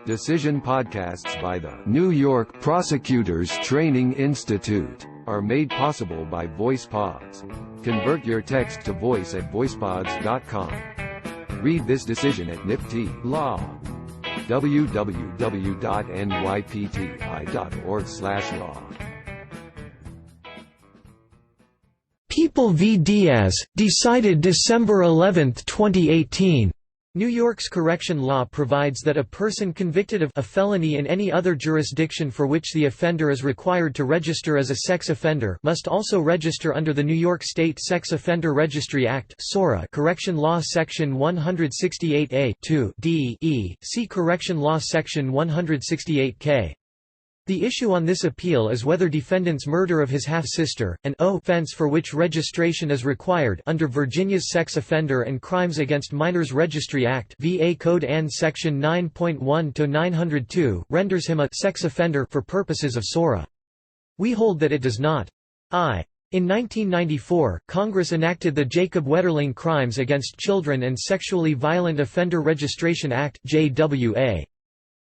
Decision podcasts by the New York Prosecutors Training Institute are made possible by VoicePods. Convert your text to voice at voicepods.com. Read this decision at NYPT Law. www.nypti.org/law. People v. Diaz, decided December 11, 2018. New York's correction law provides that a person convicted of a felony in any other jurisdiction for which the offender is required to register as a sex offender must also register under the New York State Sex Offender Registry Act Correction Law Section 168A 2 D E. See Correction Law Section 168K. The issue on this appeal is whether defendant's murder of his half-sister, an offense for which registration is required under Virginia's Sex Offender and Crimes Against Minors Registry Act VA Code Ann Section 9.1 to 902, renders him a sex offender for purposes of SORA. We hold that it does not. In 1994, Congress enacted the Jacob Wetterling Crimes Against Children and Sexually Violent Offender Registration Act (JWA).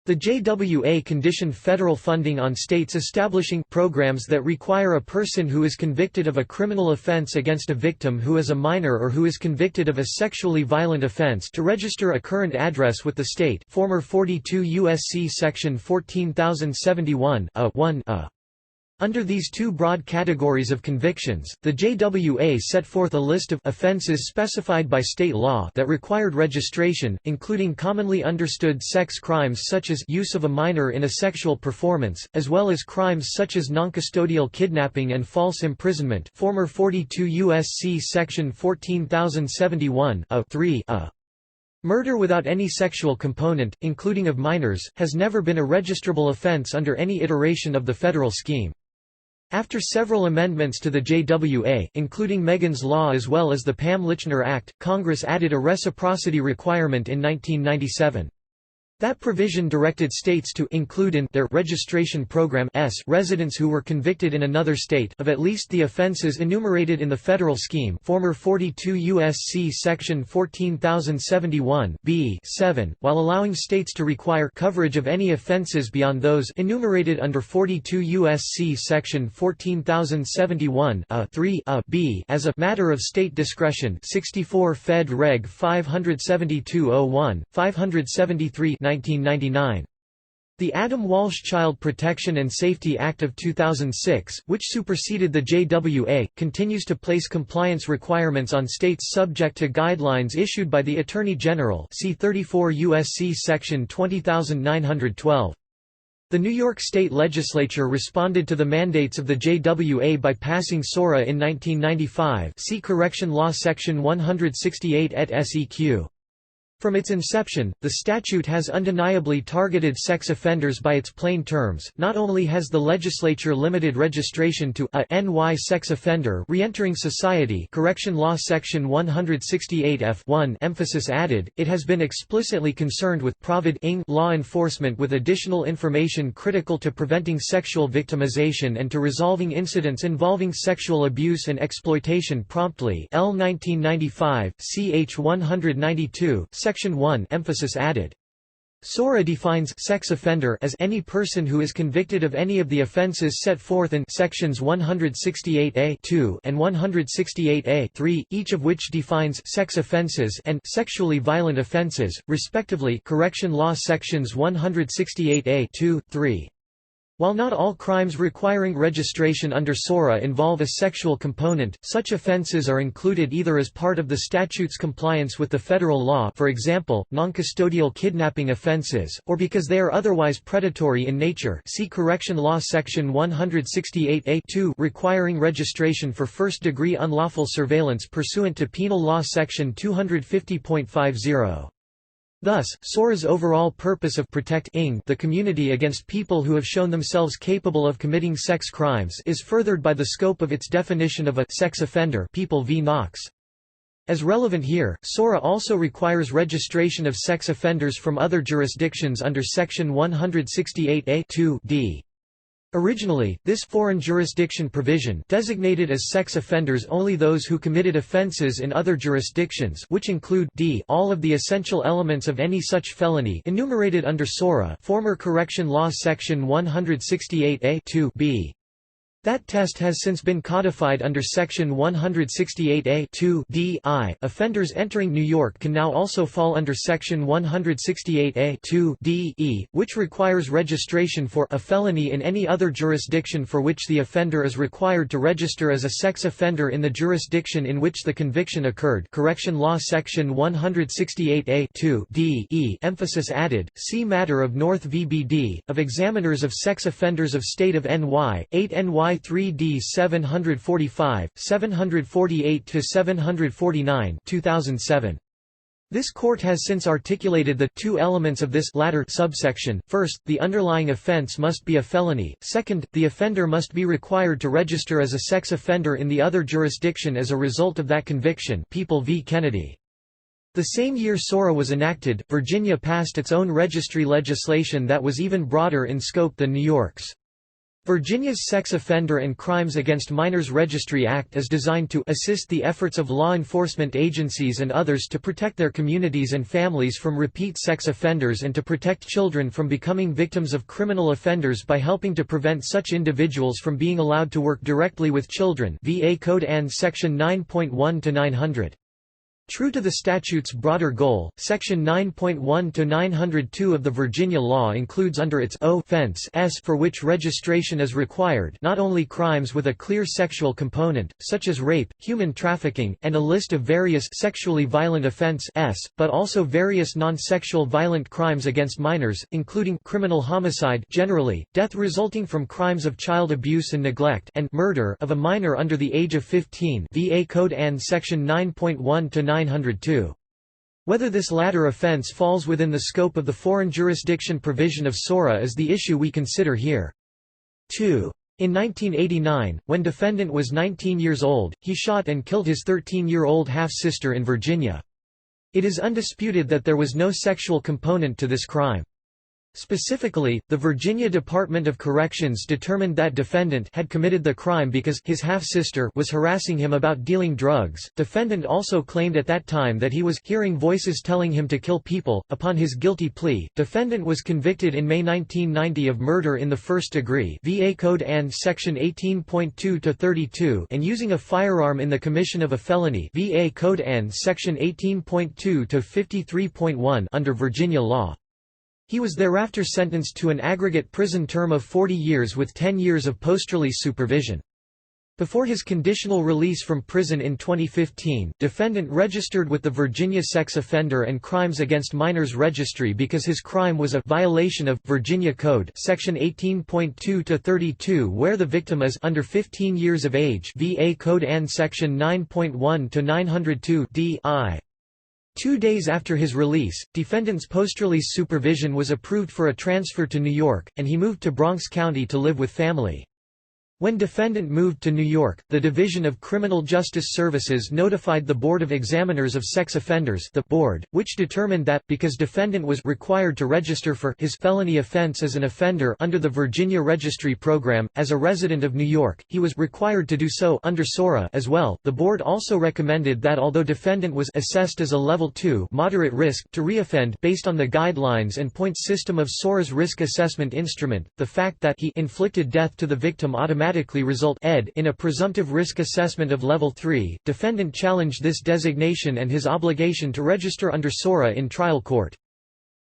The JWA conditioned federal funding on states establishing programs that require a person who is convicted of a criminal offense against a victim who is a minor or who is convicted of a sexually violent offense to register a current address with the state. Former 42 U.S.C. Section 14071 A. Under these two broad categories of convictions, the JWA set forth a list of offenses specified by state law that required registration, including commonly understood sex crimes such as use of a minor in a sexual performance, as well as crimes such as noncustodial kidnapping and false imprisonment. Former 42 U.S.C. Section 14071 A. Murder without any sexual component, including of minors, has never been a registrable offense under any iteration of the federal scheme. After several amendments to the JWA, including Megan's Law as well as the Pam Lichner Act, Congress added a reciprocity requirement in 1997. That provision directed states to include in their registration program residents who were convicted in another state of at least the offenses enumerated in the federal scheme. Former 42 U.S.C. Section 14071 (b)(7), while allowing states to require coverage of any offenses beyond those enumerated under 42 U.S.C. Section 14071 (3) as a matter of state discretion. 64 Fed Reg 572/01, 573. 1999. The Adam Walsh Child Protection and Safety Act of 2006, which superseded the JWA, continues to place compliance requirements on states subject to guidelines issued by the Attorney General. See 34 U.S.C. Section 20912. The New York State Legislature responded to the mandates of the JWA by passing SORA in 1995. See Correction Law Section 168 et seq. From its inception, the statute has undeniably targeted sex offenders by its plain terms. Not only has the legislature limited registration to a NY sex offender re-entering society, Correction Law Section 168 emphasis added, it has been explicitly concerned with provid-ing law enforcement with additional information critical to preventing sexual victimization and to resolving incidents involving sexual abuse and exploitation promptly. L 1995, ch 192. Section 1 emphasis added. SORA defines sex offender as any person who is convicted of any of the offenses set forth in sections 168A(2) and 168A(3), each of which defines sex offenses and sexually violent offenses, respectively. Correction Law Sections 168A(2), 3. While not all crimes requiring registration under SORA involve a sexual component, such offenses are included either as part of the statute's compliance with the federal law, for example, noncustodial kidnapping offenses, or because they are otherwise predatory in nature. See Correction Law Section 168A(2) requiring registration for first-degree unlawful surveillance pursuant to Penal Law Section 250.50. Thus, SORA's overall purpose of protecting the community against people who have shown themselves capable of committing sex crimes is furthered by the scope of its definition of a sex offender, People v. Knox. As relevant here, SORA also requires registration of sex offenders from other jurisdictions under Section 168A(2) d. Originally, this foreign jurisdiction provision designated as sex offenders only those who committed offences in other jurisdictions, which include d all of the essential elements of any such felony enumerated under SORA, former Correction Law Section 168A 2b. That test has since been codified under Section 168A Offenders entering New York can now also fall under Section 168A which requires registration for a felony in any other jurisdiction for which the offender is required to register as a sex offender in the jurisdiction in which the conviction occurred. Correction Law Section 168A emphasis added. See Matter of North VBD, of Examiners of Sex Offenders of State of NY, 8 NY 3D 745, 748–749 2007. This court has since articulated the two elements of this latter subsection. First, the underlying offense must be a felony. Second, the offender must be required to register as a sex offender in the other jurisdiction as a result of that conviction. People v. Kennedy. The same year SORA was enacted, Virginia passed its own registry legislation that was even broader in scope than New York's. Virginia's Sex Offender and Crimes Against Minors Registry Act is designed to assist the efforts of law enforcement agencies and others to protect their communities and families from repeat sex offenders and to protect children from becoming victims of criminal offenders by helping to prevent such individuals from being allowed to work directly with children. VA Code Ann Section 9.1 to 900. True to the statute's broader goal, Section 9.1 to 902 of the Virginia law includes under its offense for which registration is required not only crimes with a clear sexual component, such as rape, human trafficking, and a list of various sexually violent offenses, but also various non-sexual violent crimes against minors, including criminal homicide generally, death resulting from crimes of child abuse and neglect, and murder of a minor under the age of 15. VA Code Ann Section 9.1 to 902. Whether this latter offense falls within the scope of the foreign jurisdiction provision of SORA is the issue we consider here. 2. In 1989, when defendant was 19 years old, he shot and killed his 13-year-old half-sister in Virginia. It is undisputed that there was no sexual component to this crime. Specifically, the Virginia Department of Corrections determined that defendant had committed the crime because his half-sister was harassing him about dealing drugs. Defendant also claimed at that time that he was hearing voices telling him to kill people. Upon his guilty plea, defendant was convicted in May 1990 of murder in the first degree, VA Code Ann Section 18.2 to 32, and using a firearm in the commission of a felony, VA Code Ann Section 18.2 to 53.1 under Virginia law. He was thereafter sentenced to an aggregate prison term of 40 years with 10 years of post-release supervision. Before his conditional release from prison in 2015, defendant registered with the Virginia Sex Offender and Crimes Against Minors Registry because his crime was a violation of Virginia Code Section 18.2 to 32 where the victim is under 15 years of age, VA Code Ann Section 9.1 to 902 D.I. 2 days after his release, defendant's post-release supervision was approved for a transfer to New York, and he moved to Bronx County to live with family. When defendant moved to New York, the Division of Criminal Justice Services notified the Board of Examiners of Sex Offenders, the board, which determined that, because defendant was required to register for his felony offense as an offender under the Virginia Registry Program, as a resident of New York, he was required to do so under SORA as well. The board also recommended that although defendant was assessed as a Level 2 moderate risk to reoffend based on the guidelines and points system of SORA's risk assessment instrument, the fact that he inflicted death to the victim automatically result in a presumptive risk assessment of Level 3. Defendant challenged this designation and his obligation to register under SORA in trial court.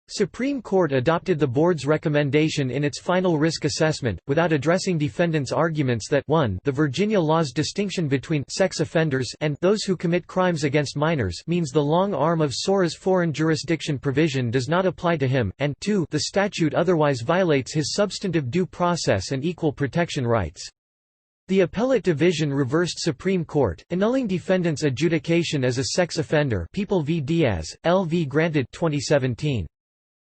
Supreme Court adopted the board's recommendation in its final risk assessment, without addressing defendant's arguments that 1. The Virginia law's distinction between sex offenders and those who commit crimes against minors means the long arm of SORA's foreign jurisdiction provision does not apply to him, and 2. The statute otherwise violates his substantive due process and equal protection rights. The Appellate Division reversed Supreme Court, annulling defendant's adjudication as a sex offender. People v. Diaz, L.V. Granted 2017.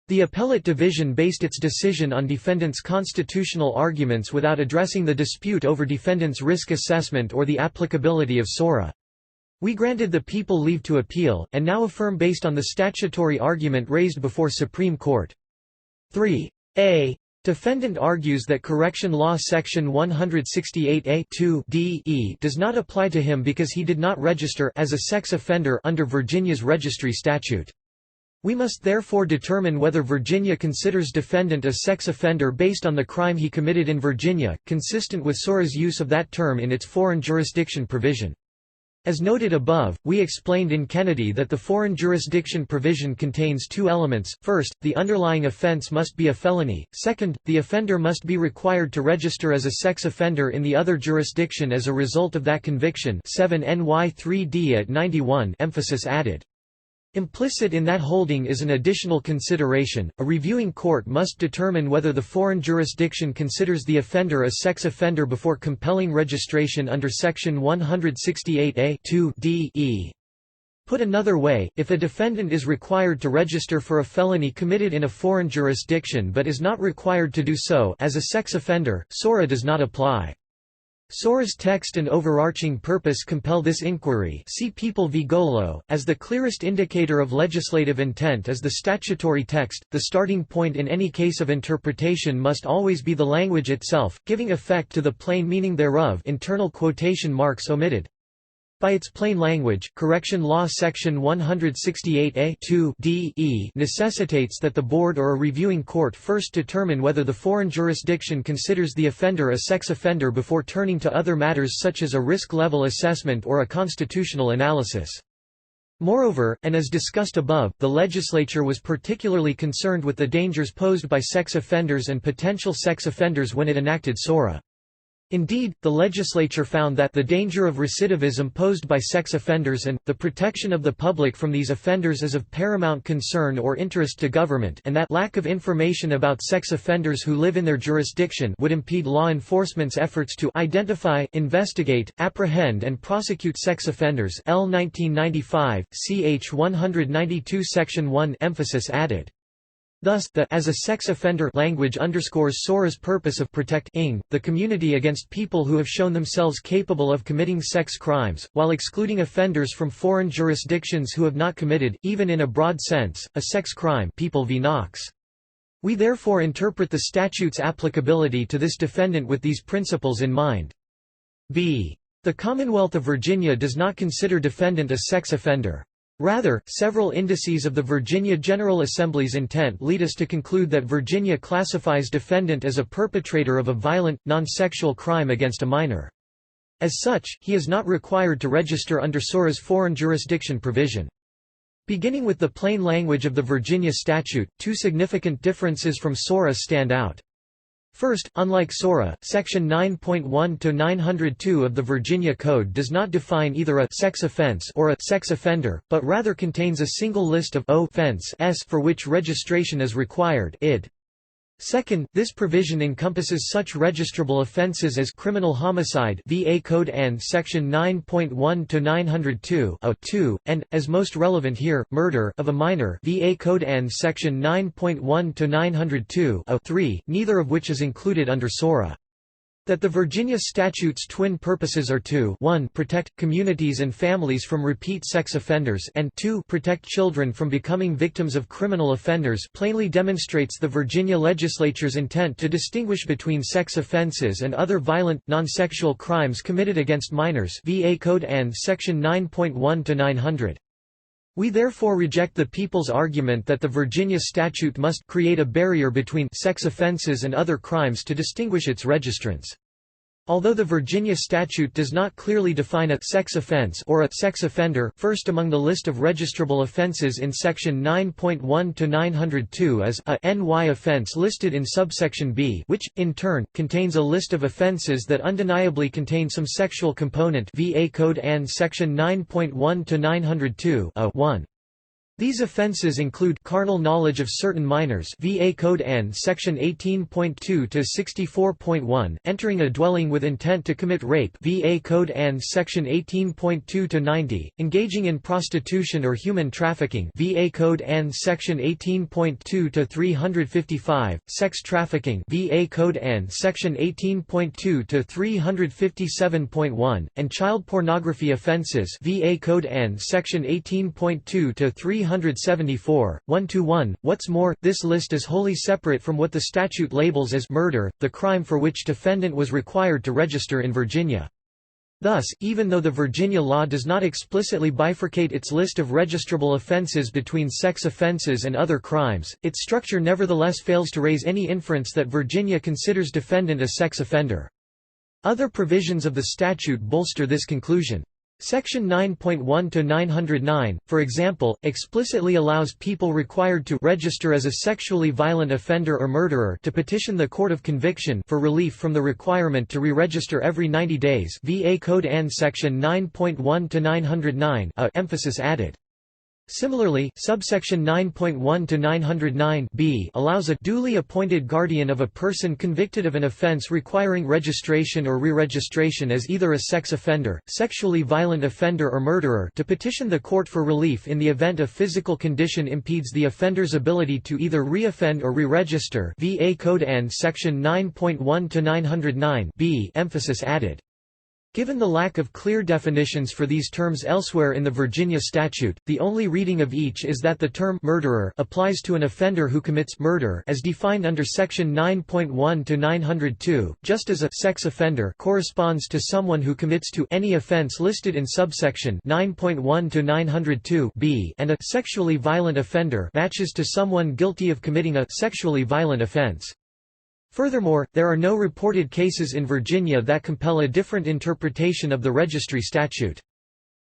The Appellate Division based its decision on defendant's constitutional arguments without addressing the dispute over defendant's risk assessment or the applicability of SORA. We granted the people leave to appeal, and now affirm based on the statutory argument raised before Supreme Court. 3. A. Defendant argues that Correction Law Section 168A does not apply to him because he did not register as a sex offender under Virginia's registry statute. We must therefore determine whether Virginia considers defendant a sex offender based on the crime he committed in Virginia, consistent with SORA's use of that term in its foreign jurisdiction provision. As noted above, we explained in Kennedy that the foreign jurisdiction provision contains two elements: first, the underlying offense must be a felony; second, the offender must be required to register as a sex offender in the other jurisdiction as a result of that conviction. 7 NY 3D at 91. Emphasis added. Implicit in that holding is an additional consideration: a reviewing court must determine whether the foreign jurisdiction considers the offender a sex offender before compelling registration under Section 168A Put another way, if a defendant is required to register for a felony committed in a foreign jurisdiction but is not required to do so as a sex offender, SORA does not apply. SORA's text and overarching purpose compel this inquiry. See People v. Golo. As the clearest indicator of legislative intent is the statutory text, the starting point in any case of interpretation must always be the language itself, giving effect to the plain meaning thereof, internal quotation marks omitted. By its plain language, Correction Law Section 168A necessitates that the board or a reviewing court first determine whether the foreign jurisdiction considers the offender a sex offender before turning to other matters such as a risk-level assessment or a constitutional analysis. Moreover, and as discussed above, the legislature was particularly concerned with the dangers posed by sex offenders and potential sex offenders when it enacted SORA. Indeed, the legislature found that the danger of recidivism posed by sex offenders and, the protection of the public from these offenders is of paramount concern or interest to government, and that lack of information about sex offenders who live in their jurisdiction would impede law enforcement's efforts to identify, investigate, apprehend and prosecute sex offenders. L. 1995, ch. 192 Section 1 emphasis added. Thus, the as a sex offender language underscores SORA's purpose of protecting the community against people who have shown themselves capable of committing sex crimes, while excluding offenders from foreign jurisdictions who have not committed, even in a broad sense, a sex crime. People v. Knox. We therefore interpret the statute's applicability to this defendant with these principles in mind. B. The Commonwealth of Virginia does not consider defendant a sex offender. Rather, several indices of the Virginia General Assembly's intent lead us to conclude that Virginia classifies defendant as a perpetrator of a violent, non-sexual crime against a minor. As such, he is not required to register under SORA's foreign jurisdiction provision. Beginning with the plain language of the Virginia statute, two significant differences from SORA stand out. First, unlike SORA, Section 9.1 to 902 of the Virginia Code does not define either a sex offense or a sex offender, but rather contains a single list of offenses for which registration is required, id. Second, this provision encompasses such registrable offenses as criminal homicide VA Code N Section 9.1 to 902 (2), and, as most relevant here, murder of a minor VA Code N Section 9.1 to 902 (3), neither of which is included under SORA. That the Virginia statute's twin purposes are to 1. Protect communities and families from repeat sex offenders and 2. Protect children from becoming victims of criminal offenders plainly demonstrates the Virginia legislature's intent to distinguish between sex offenses and other violent, non-sexual crimes committed against minors VA Code N Section 9.1 to 900. We therefore reject the people's argument that the Virginia statute must create a barrier between sex offenses and other crimes to distinguish its registrants. Although the Virginia statute does not clearly define a sex offense or a sex offender, first among the list of registrable offenses in Section 9.1 to 902 is a NY offense listed in subsection B, which, in turn, contains a list of offenses that undeniably contain some sexual component VA Code N Section 9.1 to 902 1. These offenses include carnal knowledge of certain minors VA Code N Section 18.2 to 64.1, entering a dwelling with intent to commit rape VA Code N Section 18.2 to 90, engaging in prostitution or human trafficking VA Code N Section 18.2 to 355, sex trafficking VA Code N Section 18.2 to 357.1, and child pornography offenses VA Code N Section 18.2 to 355. 374, 1–1. What's more, this list is wholly separate from what the statute labels as murder, the crime for which defendant was required to register in Virginia. Thus, even though the Virginia law does not explicitly bifurcate its list of registrable offenses between sex offenses and other crimes, its structure nevertheless fails to raise any inference that Virginia considers defendant a sex offender. Other provisions of the statute bolster this conclusion. Section 9.1 to 909, for example, explicitly allows people required to register as a sexually violent offender or murderer to petition the court of conviction for relief from the requirement to re-register every 90 days. VA Code Ann Section 9.1 to 909, emphasis added. Similarly, subsection 9.1 to 909 b allows a duly appointed guardian of a person convicted of an offense requiring registration or re-registration as either a sex offender, sexually violent offender or murderer to petition the court for relief in the event a physical condition impedes the offender's ability to either re-offend or re-register. VA Code Ann Section 9.1 to 909 b emphasis added. Given the lack of clear definitions for these terms elsewhere in the Virginia statute, the only reading of each is that the term murderer applies to an offender who commits murder as defined under section 9.1 to 902, just as a sex offender corresponds to someone who commits to any offense listed in subsection 9.1 to 902 b, and a sexually violent offender matches to someone guilty of committing a sexually violent offense. Furthermore, there are no reported cases in Virginia that compel a different interpretation of the registry statute.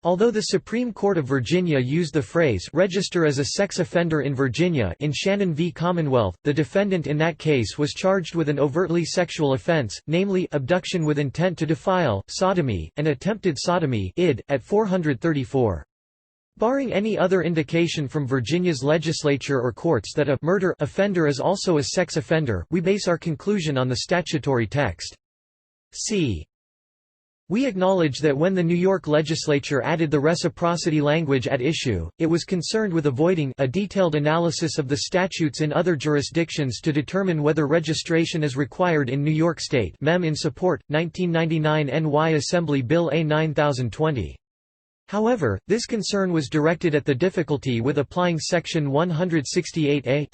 Although the Supreme Court of Virginia used the phrase "register as a sex offender in Virginia" in Shannon v. Commonwealth, the defendant in that case was charged with an overtly sexual offense, namely, abduction with intent to defile, sodomy, and attempted sodomy id. At 434. Barring any other indication from Virginia's legislature or courts that a murder offender is also a sex offender, we base our conclusion on the statutory text. C. We acknowledge that when the New York legislature added the reciprocity language at issue, it was concerned with avoiding a detailed analysis of the statutes in other jurisdictions to determine whether registration is required in New York State. Mem in support, 1999 NY Assembly Bill A 9020. However, this concern was directed at the difficulty with applying Section 168A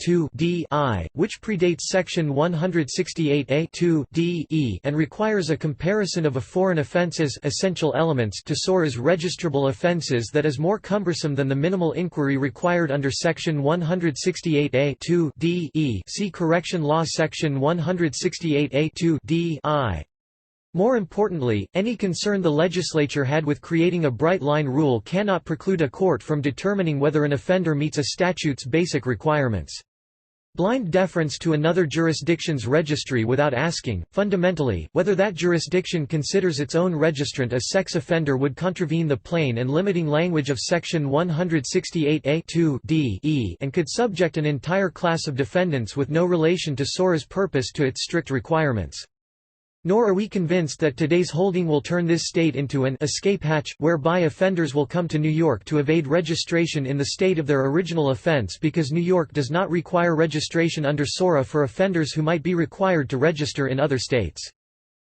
which predates Section 168A and requires a comparison of a foreign offences essential elements to SORA's registrable offences that is more cumbersome than the minimal inquiry required under Section 168A see Correction Law Section 168A More importantly, any concern the legislature had with creating a bright-line rule cannot preclude a court from determining whether an offender meets a statute's basic requirements. Blind deference to another jurisdiction's registry without asking, fundamentally, whether that jurisdiction considers its own registrant a sex offender would contravene the plain and limiting language of Section 168A and could subject an entire class of defendants with no relation to SORA's purpose to its strict requirements. Nor are we convinced that today's holding will turn this state into an escape hatch, whereby offenders will come to New York to evade registration in the state of their original offense because New York does not require registration under SORA for offenders who might be required to register in other states.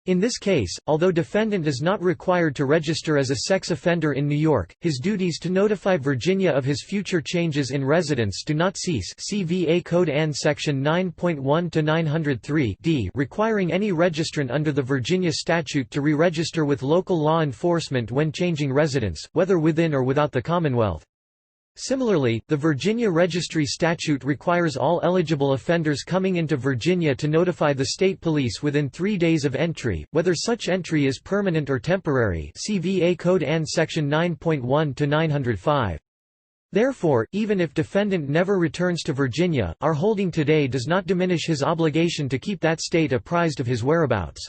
In this case, although defendant is not required to register as a sex offender in New York, his duties to notify Virginia of his future changes in residence do not cease. See VA Code Ann Section 9.1 to 903 d, requiring any registrant under the Virginia statute to re-register with local law enforcement when changing residence, whether within or without the Commonwealth. Similarly, the Virginia Registry Statute requires all eligible offenders coming into Virginia to notify the state police within 3 days of entry, whether such entry is permanent or temporary. See VA Code Ann Section 9.1 to 905. Therefore, even if defendant never returns to Virginia, our holding today does not diminish his obligation to keep that state apprised of his whereabouts.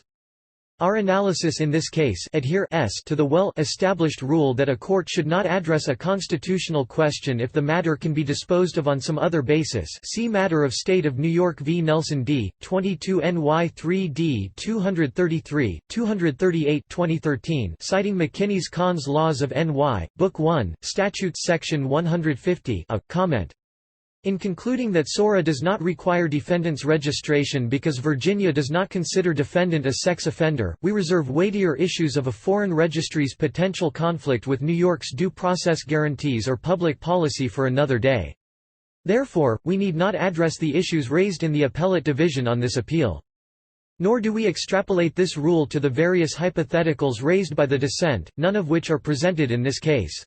Our analysis in this case adheres to the well-established rule that a court should not address a constitutional question if the matter can be disposed of on some other basis. See Matter of State of New York v. Nelson D. 22 NY 3D 233, 238 2013, citing McKinney's Conn's Laws of NY, Book 1, Statutes Section 150 comment. In concluding that SORA does not require defendant's registration because Virginia does not consider defendant a sex offender, we reserve weightier issues of a foreign registry's potential conflict with New York's due process guarantees or public policy for another day. Therefore, we need not address the issues raised in the appellate division on this appeal. Nor do we extrapolate this rule to the various hypotheticals raised by the dissent, none of which are presented in this case.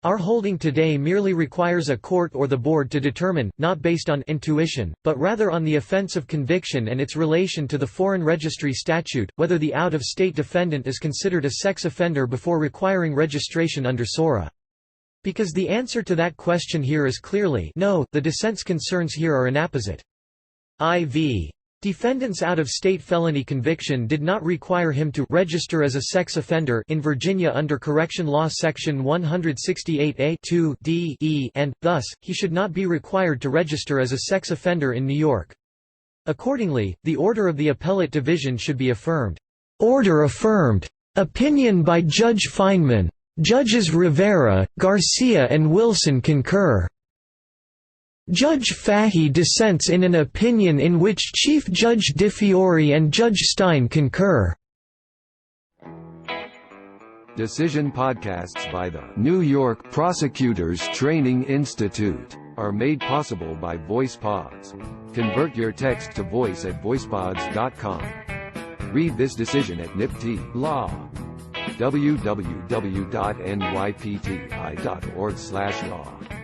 Our holding today merely requires a court or the board to determine, not based on intuition, but rather on the offense of conviction and its relation to the foreign registry statute, whether the out-of-state defendant is considered a sex offender before requiring registration under SORA. Because the answer to that question here is clearly no, the dissent's concerns here are inapposite. IV. Defendant's out-of-state felony conviction did not require him to register as a sex offender in Virginia under Correction Law Section 168A(2)(d)(e), and, thus, he should not be required to register as a sex offender in New York. Accordingly, the order of the appellate division should be affirmed. Order affirmed. Opinion by Judge Feynman. Judges Rivera, Garcia and Wilson concur. Judge Fahey dissents in an opinion in which Chief Judge DeFiore and Judge Stein concur. Decision podcasts by the New York Prosecutors Training Institute are made possible by VoicePods. Convert your text to voice at voicepods.com. Read this decision at NYPT Law. www.nypti.org/law